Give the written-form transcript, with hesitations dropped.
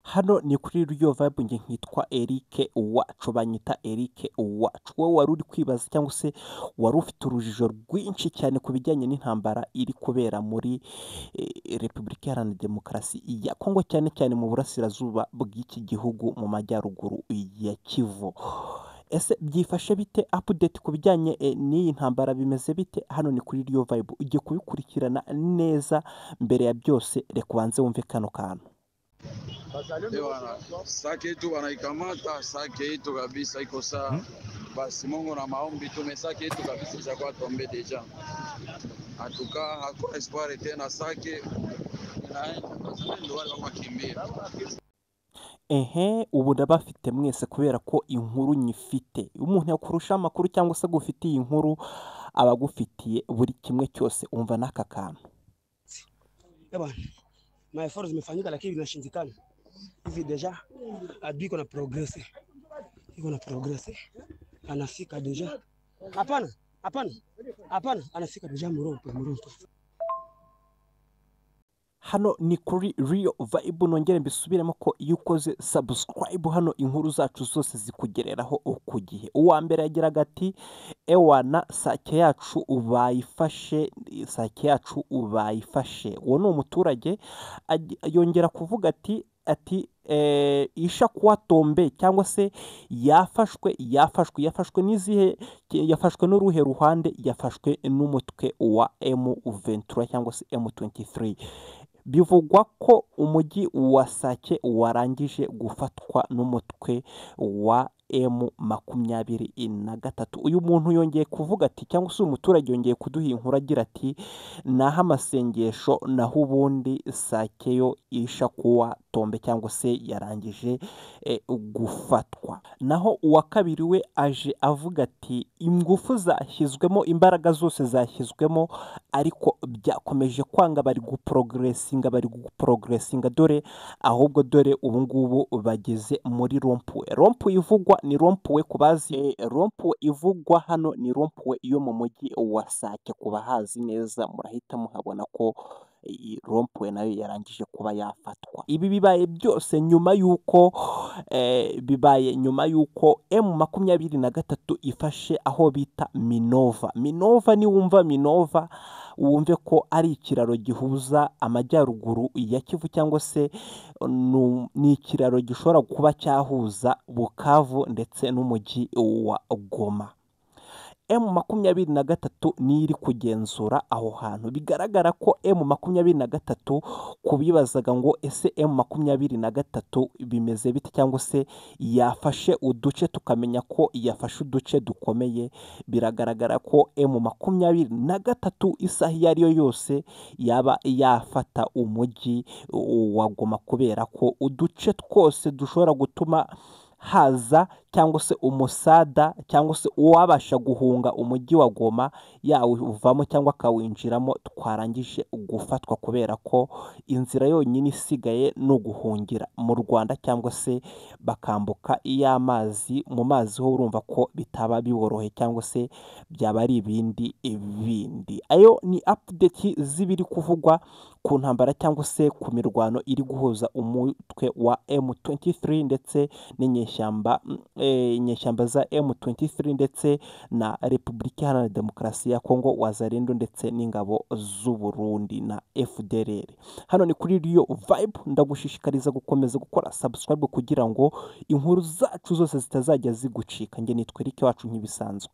Hano ni kuri Real Vibe, njye nkitwa Eric Uwacu, banyita Eric Uwacu. Wowe wari uri kwibaza cyangwa se wari ufite urujijo rwinshi cyane ku bijyanye n'intambara iri kubera muri Repubulika Iharanira Demokarasi ya Kongo, cyane cyane mu burasirazuba bw'iki gihugu mu majyaruguru ya Kivu. Ese byifashe bite? Update ku bijyanye n'iyi ntambara bimeze bite? Hano ni kuri Real Vibe, ugiye kubikurikirana neza. Mbere ya byose reka ubanze wumve kano kantu. Sake yetu wanaikamata, sake yetu kabisa iko saa. Basi Mungu na maombi tumesake yetu kabisa ishakuwa tombe deja. Atuka hakuna espoir tena, sake inaenda ndo wale wakimbia. Ubu ndabafite mwese kubera ko inkuru nyifite. Umuntu yakurusha amakuru cyangwa se gufitiye inkuru abagufitiye buri kimwe cyose, umva n'aka kantu. Bwana, maefforts zimefanyika lakini vinashindikana. Hivi deja adui iko na progress. Anafika deja. Hapana, anafika deja Muronto. Hano ni kuri Real Vibe, nongere mbisubiremo ko iyo ukoze subscribe hano inkuru zacu zose zikugereraho ku gihe. Uwa mbere yagiraga ati ewana sake yacu ubayifashe. Uwo ni umuturage yongera kuvuga ati isha kuwa tombe cyangwa se yafashwe n'izihe? Yafashwe n'uruhe ruhande? Yafashwe n'umutwe wa M23 cyangwa se M23. Bivugwa ko umujyi wa Sake warangije gufatwa n'umutwe wa M23. Uyu muntu yongeye kuvuga ati, cyangwa se umuturage yongeye kuduha inkuru agira ati naho amasengesho naho ubundi Sake yo isha kuwa tombe cyangwa se yarangije gufatwa. Naho uwa kabiri we aje avuga ati ingufu zashyizwemo, imbaraga zose zashyizwemo, ariko byakomeje kwanga, bari guprogressinga dore ubu ngubu bageze muri rompuwe ivugwa ni rompuwe kubazi. Rompuwe ivugwa hano ni rompuwe yo mu mujyi wa Sake. Kuba hazi neza murahita muhabona ko rompuwe nayo yarangije kuba yafatwa. Ibi bibaye byose nyuma yuko M23 ifashe aho bita Minova. Niwumva Minova wumve ko ari ikiraro gihuza amajyaruguru ya Kivu, cyangwa se ni ikiraro gishobora kuba cyahuza Bukavu ndetse n'umujyi wa Goma. M23 ni iri kugenzura aho hantu. Bigaragara ko M23 kubibazaga ngo ese M23 bimeze bite, cyangwa se yafashe uduce, tukamenya ko yafashe uduce dukomeye. Biragaragara ko M23 isaha iyo ari yo yose yaba yafata umujyi wa Goma, kubera ko uduce twose dushobora gutuma haza cyangwa se umusada cyangwa se uwabasha guhunga umujyi wa Goma yawuvamo cyangwa akawinjiramo twarangije gufatwa, kubera ko inzira yonyine isigaye no guhungira mu Rwanda cyangwa se bakambuka iy'amazi. Mu mazi ho urumva ko bitaba biborohe cyangwa se byaba ari ibindi. Ayo ni update zibiri kuvugwa ku ntambara cyangwa se ku mirwano iri guhuza umutwe wa M23 ndetse n'inyeshyamba za M23 ndetse na Repubulika Iharanira Demokarasi ya Kongo, Wazalendo ndetse n'ingabo z'u Burundi na FDLR. Hano ni kuri Real Vibe, ndagushishikariza gukomeza gukora subscribe kugira ngo inkuru zacu zose zitazajya zigucika. Njye nitwa Eric Wacu nk'ibisanzwe.